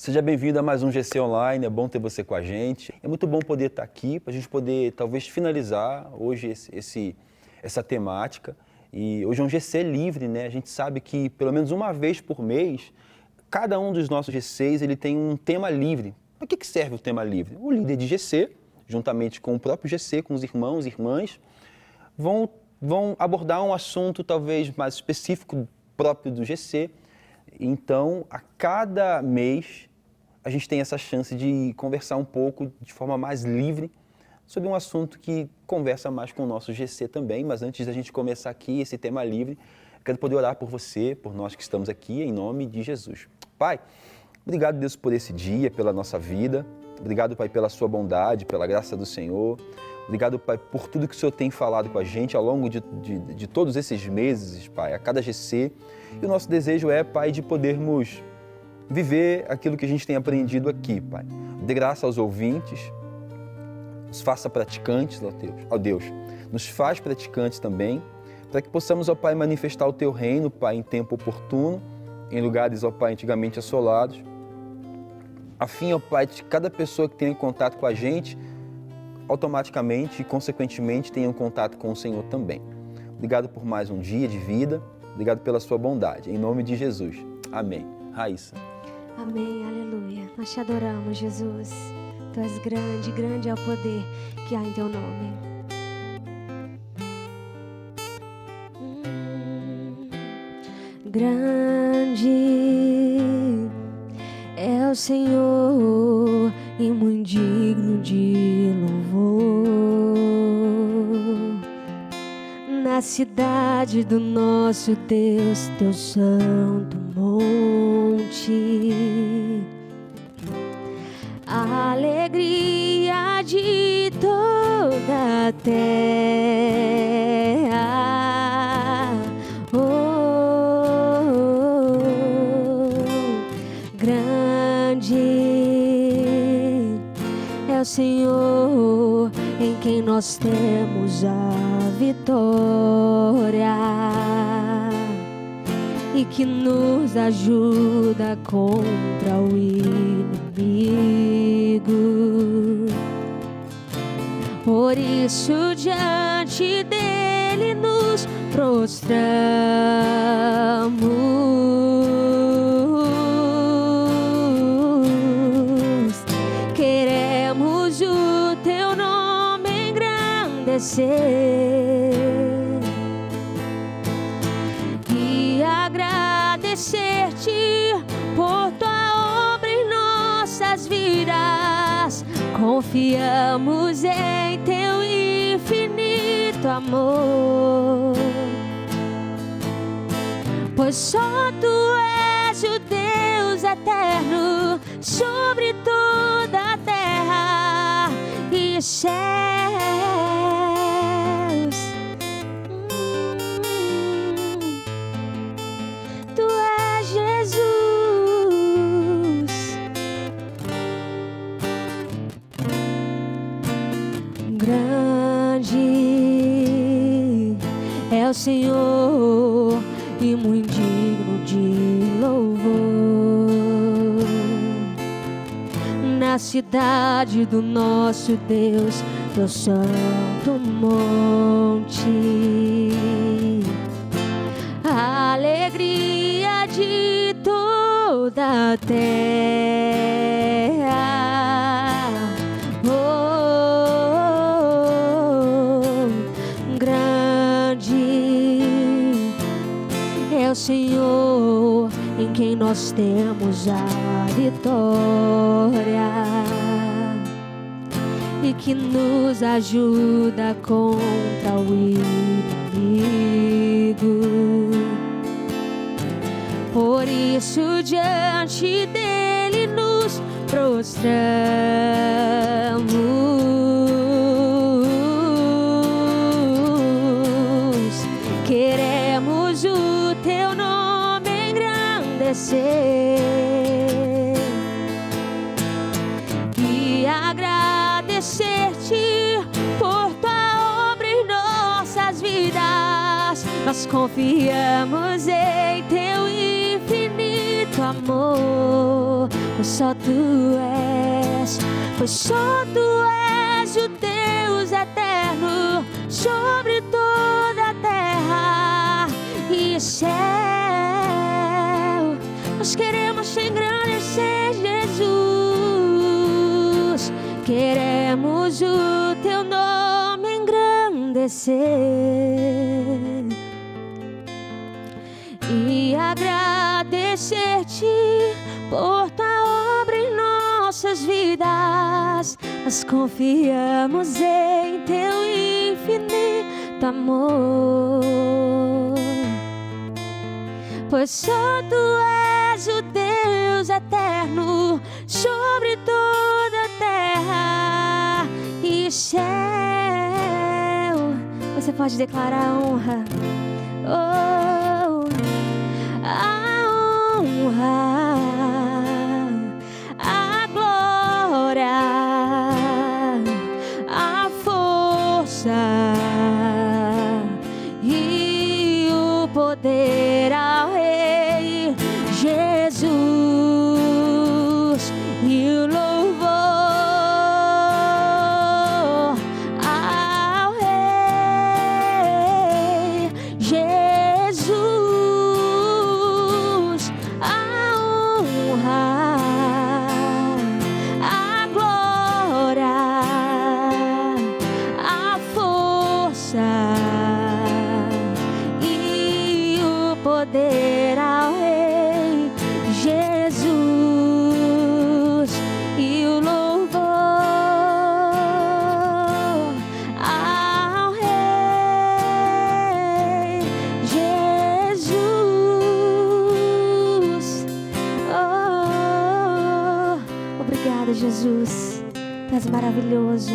Seja bem-vindo a mais um GC Online, é bom ter você com a gente. É muito bom poder estar aqui, para a gente poder talvez finalizar hoje essa temática. E hoje é um GC livre, né? A gente sabe que pelo menos uma vez por mês, cada um dos nossos GCs ele tem um tema livre. Para que serve o tema livre? O líder de GC, juntamente com o próprio GC, com os irmãos e irmãs, vão abordar um assunto talvez mais específico próprio do GC. Então, a cada mês, a gente tem essa chance de conversar um pouco de forma mais livre sobre um assunto que conversa mais com o nosso GC também. Mas antes da gente começar aqui esse tema livre, eu quero poder orar por você, por nós que estamos aqui, em nome de Jesus. Pai, obrigado, Deus, por esse dia, pela nossa vida. Obrigado, Pai, pela sua bondade, pela graça do Senhor. Obrigado, Pai, por tudo que o Senhor tem falado com a gente ao longo de todos esses meses, Pai, a cada GC. E o nosso desejo é, Pai, de podermos viver aquilo que a gente tem aprendido aqui, Pai. Dê graça aos ouvintes, nos faça praticantes, ó Deus. Nos faz praticantes também, para que possamos, ó Pai, manifestar o Teu reino, Pai, em tempo oportuno, em lugares, ó Pai, antigamente assolados. A fim, ó Pai, de cada pessoa que tenha contato com a gente, automaticamente e consequentemente tenha um contato com o Senhor também. Obrigado por mais um dia de vida, obrigado pela sua bondade, em nome de Jesus. Amém. Raíssa. Amém, aleluia. Nós te adoramos, Jesus. Tu és grande, grande é o poder que há em teu nome. Grande é o Senhor e muito digno de louvor. Na cidade do nosso Deus, teu santo monte, a alegria de toda a terra. Grande é o Senhor em quem nós temos a vitória e que nos ajuda contra o inimigo. Por isso diante dele nos prostramos, queremos o teu nome engrandecer e agradecer-te por tua obra em nossas vidas. Confiamos em teu infinito amor, pois só tu és o Deus eterno sobre toda a terra e céus. Tu és Jesus. Grande é o Senhor e muito digno de louvor. Na cidade do nosso Deus, teu santo monte, a alegria de toda a terra. Grande é o Senhor em quem nós temos a vitória e que nos ajuda contra o inimigo. Por isso diante dele nos prostramos, queremos o teu nome engrandecer e agradecer-te por tua obra em nossas vidas. Nós confiamos em teu infinito amor, pois só tu és, pois só tu és o Deus eterno sobre toda a terra e céu. Nós queremos te engrandecer, Jesus. Queremos o teu nome engrandecer e agradecer-te por tua obra em nossas vidas. Nós confiamos em teu infinito amor, pois só tu és o Deus eterno sobre toda a terra e céu. Você pode declarar a honra, oh, a honra, a glória, a força e o poder ao Rei Jesus e o louvor ao Rei Jesus, a honra, a glória, a força e o poder ao Rei Jesus e o louvor ao Rei Jesus. Oh, obrigada, Jesus. Tu és maravilhoso.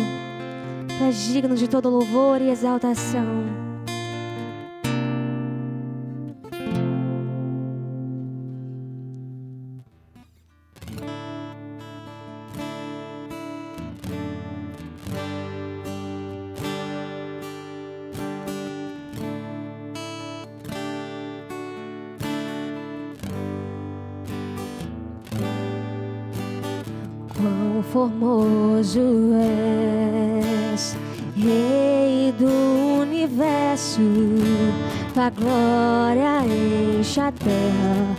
Tu és digno de todo louvor e exaltação. Quão formoso és, Rei do universo, tua glória enche a terra,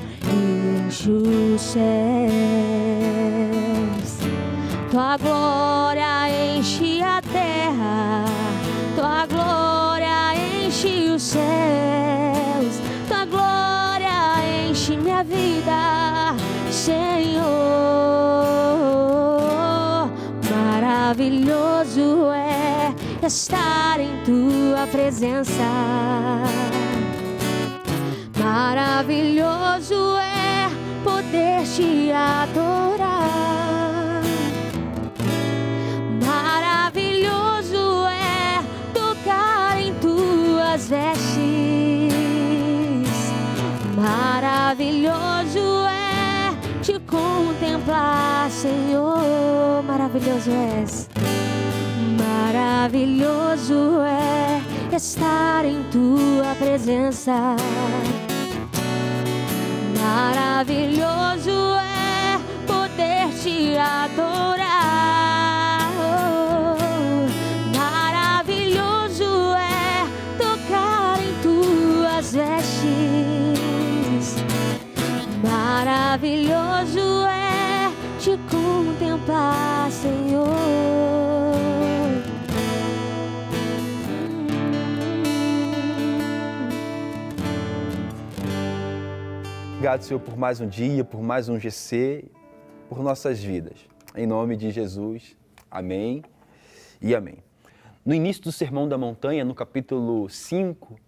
enche os céus. Tua glória enche a terra, tua glória enche os céus, tua glória enche minha vida, Senhor. Maravilhoso é estar em tua presença. Maravilhoso é poder te adorar. Maravilhoso é tocar em tuas vestes. Maravilhoso é te contemplar, Senhor. Maravilhoso és. Maravilhoso é estar em tua presença. Maravilhoso é poder te adorar. Maravilhoso é tocar em tuas vestes. Maravilhoso é te contemplar, Senhor. Obrigado, Senhor, por mais um dia, por mais um GC, por nossas vidas. Em nome de Jesus, amém e amém. No início do Sermão da Montanha, no capítulo 5,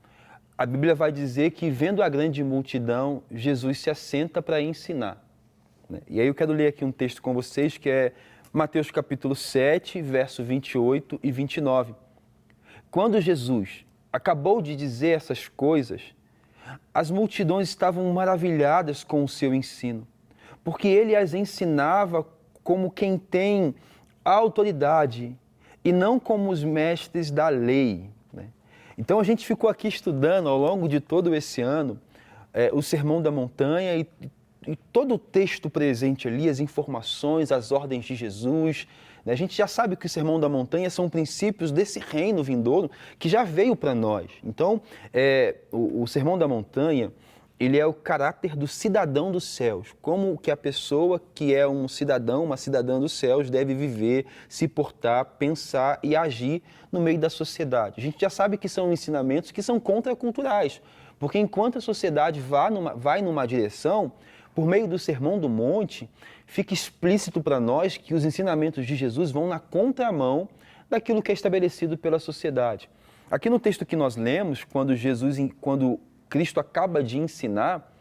a Bíblia vai dizer que, vendo a grande multidão, Jesus se assenta para ensinar. E aí eu quero ler aqui um texto com vocês, que é Mateus capítulo 7, verso 28 e 29. Quando Jesus acabou de dizer essas coisas, as multidões estavam maravilhadas com o seu ensino, porque ele as ensinava como quem tem autoridade e não como os mestres da lei. Então a gente ficou aqui estudando ao longo de todo esse ano o Sermão da Montanha e e todo o texto presente ali, as informações, as ordens de Jesus, né? A gente já sabe que o Sermão da Montanha são princípios desse reino vindouro que já veio para nós. Então, o Sermão da Montanha, ele é o caráter do cidadão dos céus, como que a pessoa que é um cidadão, uma cidadã dos céus deve viver, se portar, pensar e agir no meio da sociedade. A gente já sabe que são ensinamentos que são contraculturais, porque enquanto a sociedade vai numa direção, por meio do Sermão do Monte, fica explícito para nós que os ensinamentos de Jesus vão na contramão daquilo que é estabelecido pela sociedade. Aqui no texto que nós lemos, quando Cristo acaba de ensinar,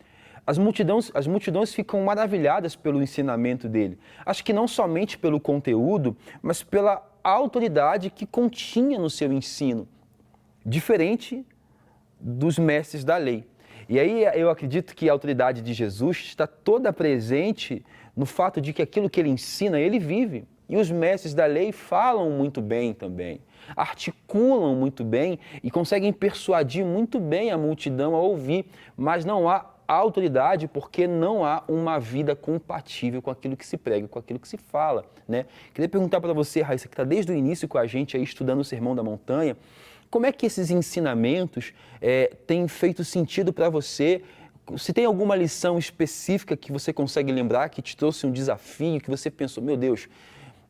as multidões ficam maravilhadas pelo ensinamento dele. Acho que não somente pelo conteúdo, mas pela autoridade que continha no seu ensino, diferente dos mestres da lei. E aí eu acredito que a autoridade de Jesus está toda presente no fato de que aquilo que ele ensina, ele vive. E os mestres da lei falam muito bem também, articulam muito bem e conseguem persuadir muito bem a multidão a ouvir, mas não há autoridade porque não há uma vida compatível com aquilo que se prega, com aquilo que se fala, né? Queria perguntar para você, Raíssa, que está desde o início com a gente aí estudando o Sermão da Montanha, como é que esses ensinamentos têm feito sentido para você? Se tem alguma lição específica que você consegue lembrar, que te trouxe um desafio, que você pensou, meu Deus,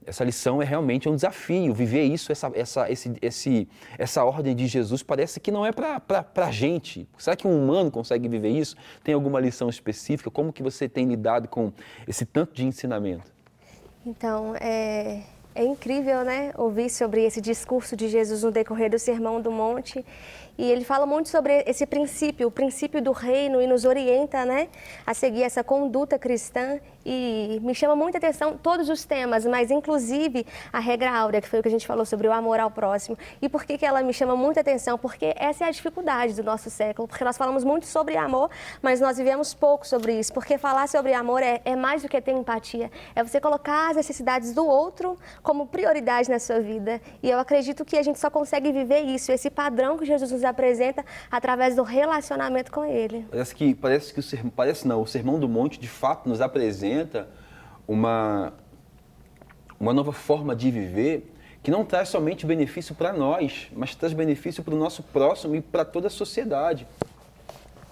essa lição é realmente um desafio, viver isso, essa ordem de Jesus parece que não é para a gente. Será que um humano consegue viver isso? Tem alguma lição específica? Como que você tem lidado com esse tanto de ensinamento? Então, é incrível, né, ouvir sobre esse discurso de Jesus no decorrer do Sermão do Monte. E ele fala muito sobre esse princípio, o princípio do reino, e nos orienta, né, a seguir essa conduta cristã. E me chama muita atenção todos os temas, mas inclusive a regra áurea, que foi o que a gente falou sobre o amor ao próximo. E por que ela me chama muita atenção? Porque essa é a dificuldade do nosso século, porque nós falamos muito sobre amor, mas nós vivemos pouco sobre isso, porque falar sobre amor é mais do que ter empatia, é você colocar as necessidades do outro como prioridade na sua vida. E eu acredito que a gente só consegue viver isso, esse padrão que Jesus nos apresenta através do relacionamento com Ele. O Sermão do Monte de fato nos apresenta uma nova forma de viver que não traz somente benefício para nós, mas traz benefício para o nosso próximo e para toda a sociedade.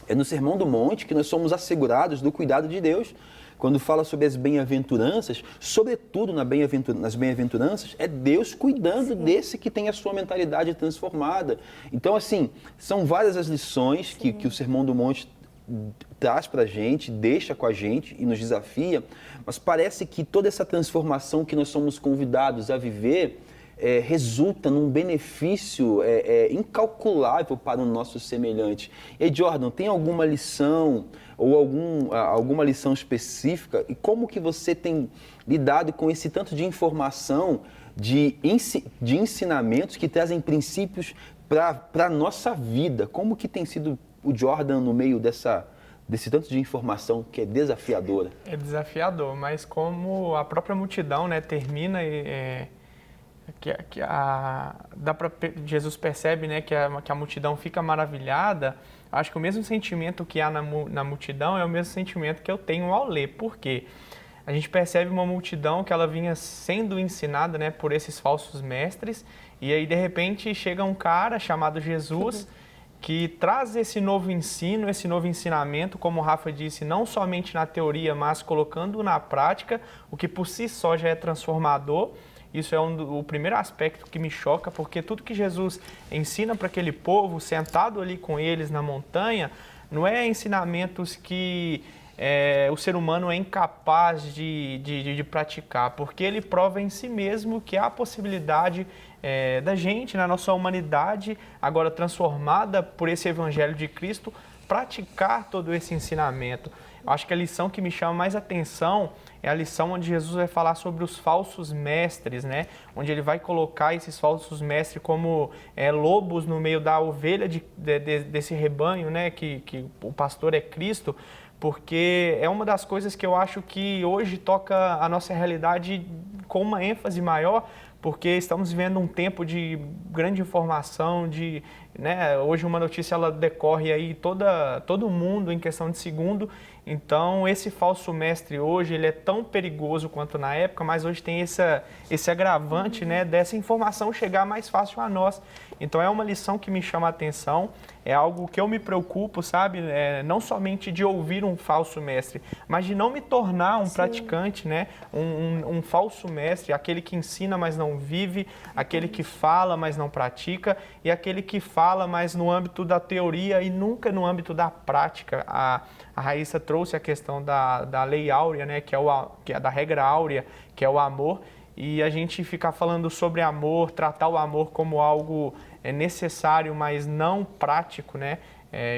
É no Sermão do Monte que nós somos assegurados do cuidado de Deus. Quando fala sobre as bem-aventuranças, sobretudo nas bem-aventuranças, é Deus cuidando desse que tem a sua mentalidade transformada. Então, assim, são várias as lições que o Sermão do Monte traz para a gente, deixa com a gente e nos desafia, mas parece que toda essa transformação que nós somos convidados a viver resulta num benefício incalculável para o nosso semelhante. E Jordan, tem alguma lição ou alguma lição específica? E como que você tem lidado com esse tanto de informação, de ensinamentos que trazem princípios para a nossa vida? Como que tem sido o Jordan no meio desse tanto de informação que é desafiadora? É desafiador, mas como a própria multidão, né, termina Jesus percebe, né, que a multidão fica maravilhada. Acho que o mesmo sentimento que há na multidão é o mesmo sentimento que eu tenho ao ler. Por quê? A gente percebe uma multidão que ela vinha sendo ensinada, né, por esses falsos mestres, e aí de repente chega um cara chamado Jesus que traz esse novo ensino, esse novo ensinamento, como o Rafa disse, não somente na teoria, mas colocando na prática, o que por si só já é transformador. Isso é o primeiro aspecto que me choca, porque tudo que Jesus ensina para aquele povo, sentado ali com eles na montanha, não é ensinamentos que o ser humano é incapaz de praticar, porque ele prova em si mesmo que há a possibilidade da gente, na nossa humanidade, agora transformada por esse Evangelho de Cristo, praticar todo esse ensinamento. Eu acho que a lição que me chama mais atenção é a lição onde Jesus vai falar sobre os falsos mestres, né? Onde ele vai colocar esses falsos mestres como lobos no meio da ovelha desse rebanho, né? Que o pastor é Cristo, porque é uma das coisas que eu acho que hoje toca a nossa realidade com uma ênfase maior, porque estamos vivendo um tempo de grande informação, de né? Hoje uma notícia ela decorre aí todo mundo em questão de segundo. Então esse falso mestre hoje ele é tão perigoso quanto na época, mas hoje tem esse agravante, né, dessa informação chegar mais fácil a nós. Então é uma lição que me chama a atenção, é algo que eu me preocupo, sabe? Não somente de ouvir um falso mestre, mas de não me tornar um praticante, né? Um falso mestre, aquele que ensina, mas não vive, aquele que fala, mas não pratica, e aquele que fala, mas no âmbito da teoria e nunca no âmbito da prática. A Raíssa trouxe a questão da lei áurea, né? Que é da regra áurea, que é o amor. E a gente ficar falando sobre amor, tratar o amor como algo necessário, mas não prático, né?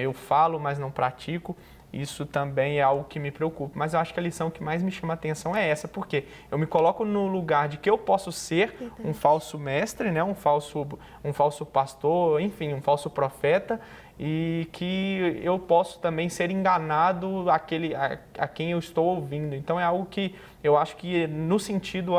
Eu falo, mas não pratico. Isso também é algo que me preocupa. Mas eu acho que a lição que mais me chama a atenção é essa, porque eu me coloco no lugar de que eu posso ser um falso mestre, né? um falso pastor, enfim, um falso profeta, e que eu posso também ser enganado a quem eu estou ouvindo. Então é algo que eu acho que no sentido,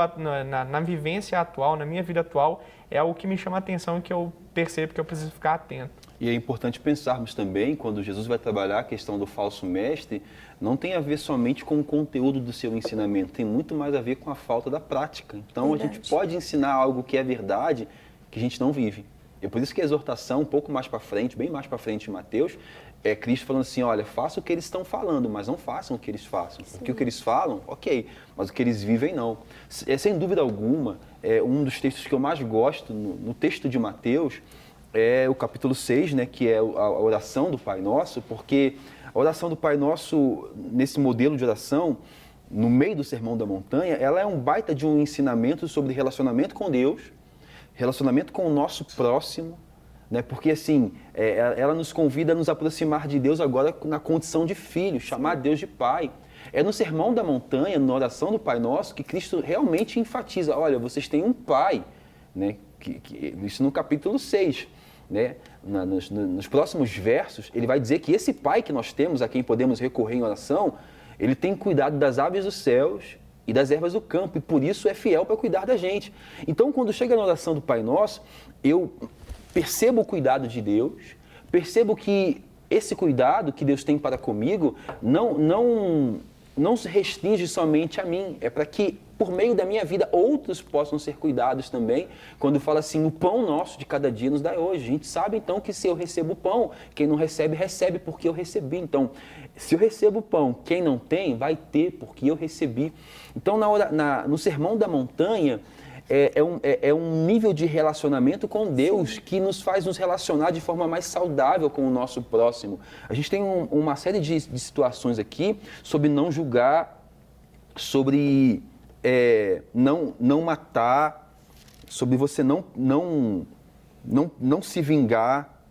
na vivência atual, na minha vida atual, é algo que me chama a atenção e que eu percebo que eu preciso ficar atento. E é importante pensarmos também, quando Jesus vai trabalhar a questão do falso mestre, não tem a ver somente com o conteúdo do seu ensinamento, tem muito mais a ver com a falta da prática. Então a gente pode ensinar algo que é verdade, que a gente não vive. É por isso que a exortação, um pouco mais para frente, bem mais para frente em Mateus, é Cristo falando assim, olha, faça o que eles estão falando, mas não façam o que eles façam. Porque o que eles falam, ok, mas o que eles vivem, não. Sem dúvida alguma, um dos textos que eu mais gosto, no texto de Mateus, é o capítulo 6, né, que é a oração do Pai Nosso, porque a oração do Pai Nosso, nesse modelo de oração, no meio do Sermão da Montanha, ela é um baita de um ensinamento sobre relacionamento com Deus, relacionamento com o nosso próximo, né? Porque assim, ela nos convida a nos aproximar de Deus agora na condição de filho, chamar Deus de Pai. É no Sermão da Montanha, na oração do Pai Nosso, que Cristo realmente enfatiza, olha, vocês têm um Pai, né? Isso no capítulo 6. Né? Nos próximos versos, ele vai dizer que esse Pai que nós temos, a quem podemos recorrer em oração, ele tem cuidado das aves dos céus e das ervas do campo, e por isso é fiel para cuidar da gente. Então, quando chega na oração do Pai Nosso, eu percebo o cuidado de Deus, percebo que esse cuidado que Deus tem para comigo não se restringe somente a mim, é para que, por meio da minha vida, outros possam ser cuidados também. Quando fala assim, o pão nosso de cada dia nos dá hoje. A gente sabe, então, que se eu recebo o pão, quem não recebe, recebe porque eu recebi. Então, se eu recebo o pão, quem não tem, vai ter porque eu recebi. Então, no Sermão da Montanha, é um nível de relacionamento com Deus que nos faz nos relacionar de forma mais saudável com o nosso próximo. A gente tem uma série de situações aqui sobre não julgar, sobre não matar, sobre você não se vingar,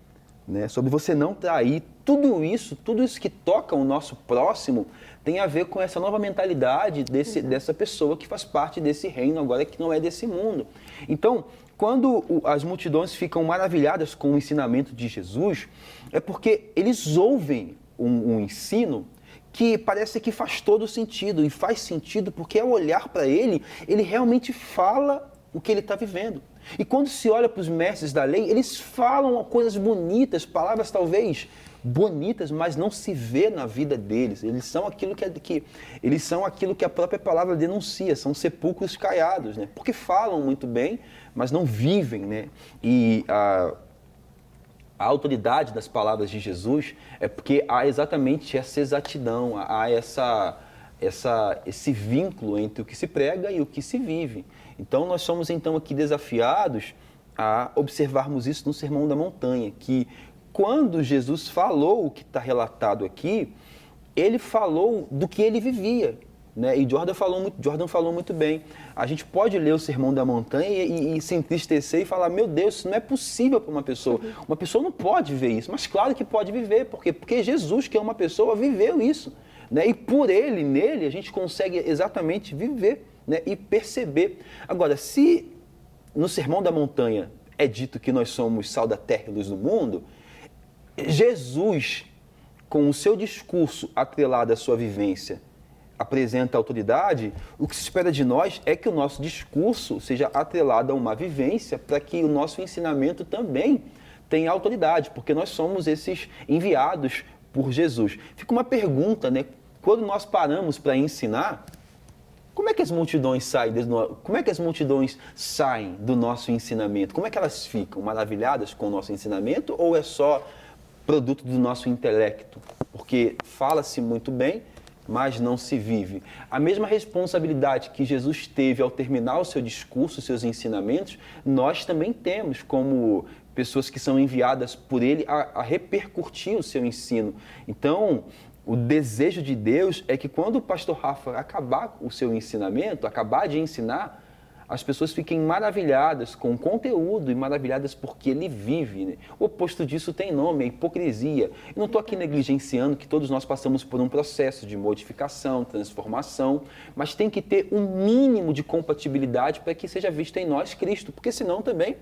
né? Sobre você não trair. Tudo isso que toca o nosso próximo tem a ver com essa nova mentalidade dessa pessoa que faz parte desse reino agora, que não é desse mundo. Então, quando as multidões ficam maravilhadas com o ensinamento de Jesus, é porque eles ouvem um ensino que parece que faz todo sentido, e faz sentido porque ao olhar para ele realmente fala o que ele está vivendo. E quando se olha para os mestres da lei, eles falam coisas bonitas, palavras talvez bonitas, mas não se vê na vida deles. Eles são aquilo que a própria palavra denuncia, são sepulcros caiados, né? Porque falam muito bem, mas não vivem, né? E a autoridade das palavras de Jesus é porque há exatamente essa exatidão, há esse vínculo entre o que se prega e o que se vive. Então nós somos aqui desafiados a observarmos isso no Sermão da Montanha, que quando Jesus falou o que está relatado aqui, ele falou do que ele vivia, né? E Jordan falou muito bem. A gente pode ler o Sermão da Montanha e se entristecer e falar, meu Deus, isso não é possível para uma pessoa. Uma pessoa não pode viver isso, mas claro que pode viver. Por quê? Porque Jesus, que é uma pessoa, viveu isso, né? E por ele, nele, a gente consegue exatamente viver, né? E perceber. Agora, se no Sermão da Montanha é dito que nós somos sal da terra e luz do mundo, Jesus, com o seu discurso atrelado à sua vivência, apresenta autoridade. O que se espera de nós é que o nosso discurso seja atrelado a uma vivência para que o nosso ensinamento também tem autoridade, porque nós somos esses enviados por Jesus. Fica uma pergunta, né? Quando nós paramos para ensinar, como é que as multidões saem do nosso ensinamento? Como é que elas ficam? Maravilhadas com o nosso ensinamento ou é só produto do nosso intelecto? Porque fala-se muito bem, mas não se vive. A mesma responsabilidade que Jesus teve ao terminar o seu discurso, os seus ensinamentos, nós também temos como pessoas que são enviadas por ele a repercutir o seu ensino. Então, o desejo de Deus é que quando o pastor Rafa acabar o seu ensinamento, acabar de ensinar, as pessoas fiquem maravilhadas com o conteúdo e maravilhadas porque ele vive. Né? O oposto disso tem nome, é hipocrisia. Eu não estou aqui negligenciando que todos nós passamos por um processo de modificação, transformação, mas tem que ter um mínimo de compatibilidade para que seja visto em nós Cristo, porque senão também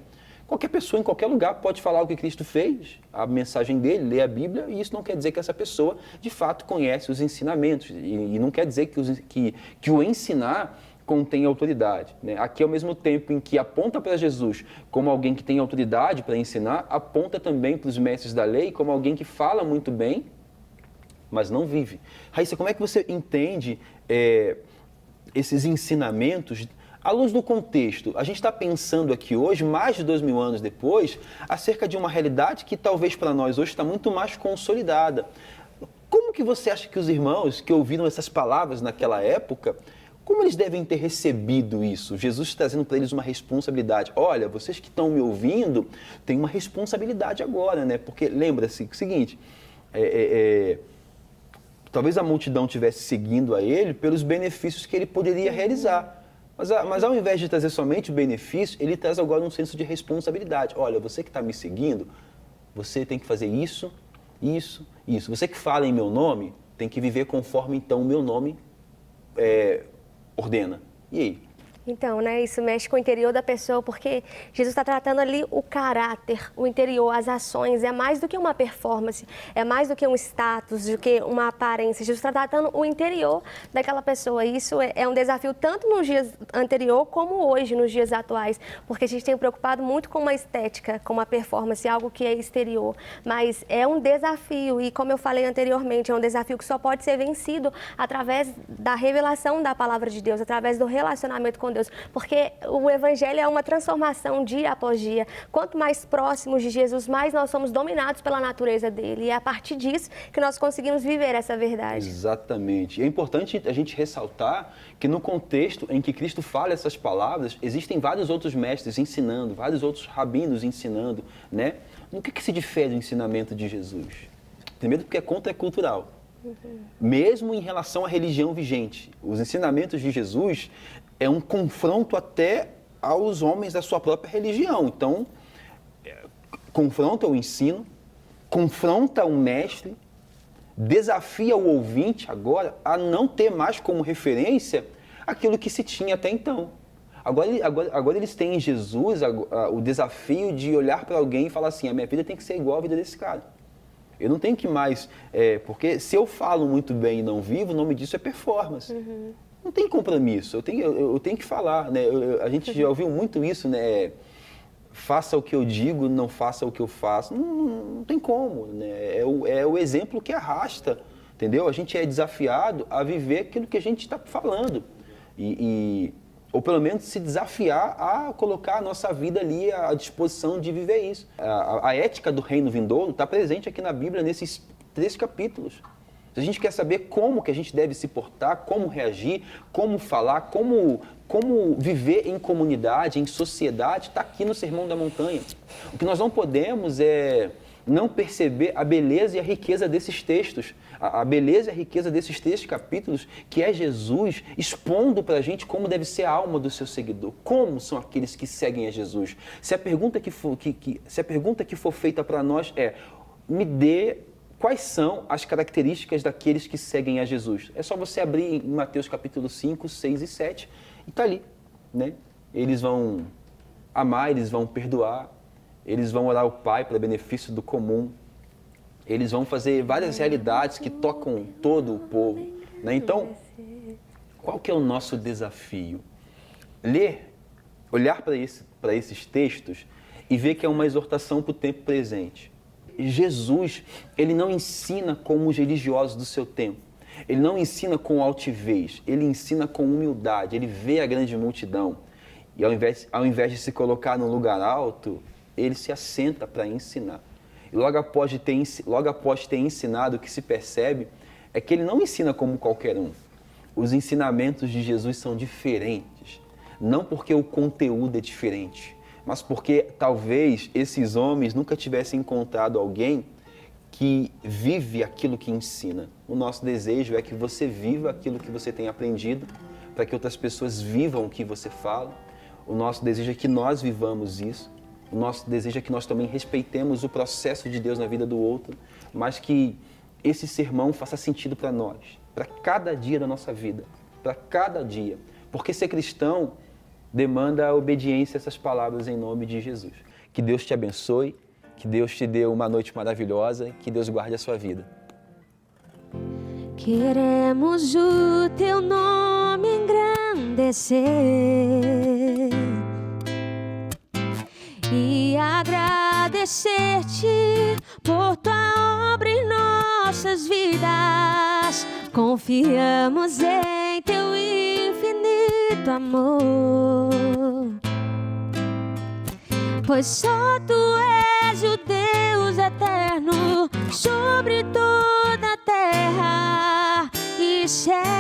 qualquer pessoa em qualquer lugar pode falar o que Cristo fez, a mensagem dele, ler a Bíblia, e isso não quer dizer que essa pessoa de fato conhece os ensinamentos, e não quer dizer que o ensinar contém autoridade. Né? Aqui, ao mesmo tempo em que aponta para Jesus como alguém que tem autoridade para ensinar, aponta também para os mestres da lei como alguém que fala muito bem, mas não vive. Raíssa, como é que você entende esses ensinamentos à luz do contexto? A gente está pensando aqui hoje, mais de 2000 anos depois, acerca de uma realidade que talvez para nós hoje está muito mais consolidada. Como que você acha que os irmãos que ouviram essas palavras naquela época, como eles devem ter recebido isso? Jesus trazendo para eles uma responsabilidade. Olha, vocês que estão me ouvindo, têm uma responsabilidade agora, né? Porque lembra-se o seguinte, talvez a multidão estivesse seguindo a ele pelos benefícios que ele poderia realizar. Mas ao invés de trazer somente o benefício, ele traz agora um senso de responsabilidade. Olha, você que está me seguindo, você tem que fazer isso, isso, isso. Você que fala em meu nome, tem que viver conforme então o meu nome ordena. E aí? Então, né, isso mexe com o interior da pessoa, porque Jesus está tratando ali o caráter, o interior, as ações. É mais do que uma performance, é mais do que um status, do que uma aparência. Jesus está tratando o interior daquela pessoa. E isso é um desafio tanto nos dias anteriores como hoje, nos dias atuais, porque a gente tem preocupado muito com uma estética, com uma performance, algo que é exterior. Mas é um desafio e, como eu falei anteriormente, é um desafio que só pode ser vencido através da revelação da palavra de Deus, através do relacionamento com Deus. Porque o Evangelho é uma transformação dia após dia. Quanto mais próximos de Jesus, mais nós somos dominados pela natureza dele. E é a partir disso que nós conseguimos viver essa verdade. Exatamente. E é importante a gente ressaltar que no contexto em que Cristo fala essas palavras, existem vários outros mestres ensinando, vários outros rabinos ensinando, né? No que se difere o ensinamento de Jesus? Primeiro porque é contracultural. Mesmo em relação à religião vigente, os ensinamentos de Jesus é um confronto até aos homens da sua própria religião. Então, confronta o ensino, confronta o mestre, desafia o ouvinte agora a não ter mais como referência aquilo que se tinha até então. Agora eles têm em Jesus o desafio de olhar para alguém e falar assim, a minha vida tem que ser igual à vida desse cara. Eu não tenho que mais... porque se eu falo muito bem e não vivo, o nome disso é performance. Não tem compromisso, eu tenho que falar, né? A gente já ouviu muito isso, né? Faça o que eu digo, não faça o que eu faço. Não tem como, né? É o exemplo que arrasta, entendeu? A gente é desafiado a viver aquilo que a gente está falando. Ou pelo menos se desafiar a colocar a nossa vida ali à disposição de viver isso. A ética do reino vindouro está presente aqui na Bíblia nesses 3 capítulos. Se a gente quer saber como que a gente deve se portar, como reagir, como falar, como viver em comunidade, em sociedade, está aqui no Sermão da Montanha. O que nós não podemos é não perceber a beleza e a riqueza desses textos. A beleza e a riqueza desses 3 capítulos, que é Jesus expondo para a gente como deve ser a alma do seu seguidor. Como são aqueles que seguem a Jesus. Se a pergunta que for feita para nós é, me dê quais são as características daqueles que seguem a Jesus. É só você abrir em Mateus capítulo 5, 6 e 7 e está ali, né? Eles vão amar, eles vão perdoar, eles vão orar ao Pai para benefício do comum, eles vão fazer várias realidades que tocam todo o povo, né? Então, qual que é o nosso desafio? Olhar para esses textos e ver que é uma exortação para o tempo presente. Jesus, ele não ensina como os religiosos do seu tempo. Ele não ensina com altivez, ele ensina com humildade. Ele vê a grande multidão e ao invés de se colocar num lugar alto, ele se assenta para ensinar. E logo após ter ensinado, o que se percebe é que ele não ensina como qualquer um. Os ensinamentos de Jesus são diferentes, não porque o conteúdo é diferente, mas porque talvez esses homens nunca tivessem encontrado alguém que vive aquilo que ensina. O nosso desejo é que você viva aquilo que você tem aprendido, para que outras pessoas vivam o que você fala. O nosso desejo é que nós vivamos isso. O nosso desejo é que nós também respeitemos o processo de Deus na vida do outro, mas que esse sermão faça sentido para nós, para cada dia da nossa vida, para cada dia. Porque ser cristão demanda a obediência a essas palavras em nome de Jesus. Que Deus te abençoe, que Deus te dê uma noite maravilhosa, que Deus guarde a sua vida. Queremos o teu nome engrandecer e agradecer-te por tua obra em nossas vidas. Confiamos em teu infinito amor, pois só tu és o Deus eterno sobre toda a terra e céu.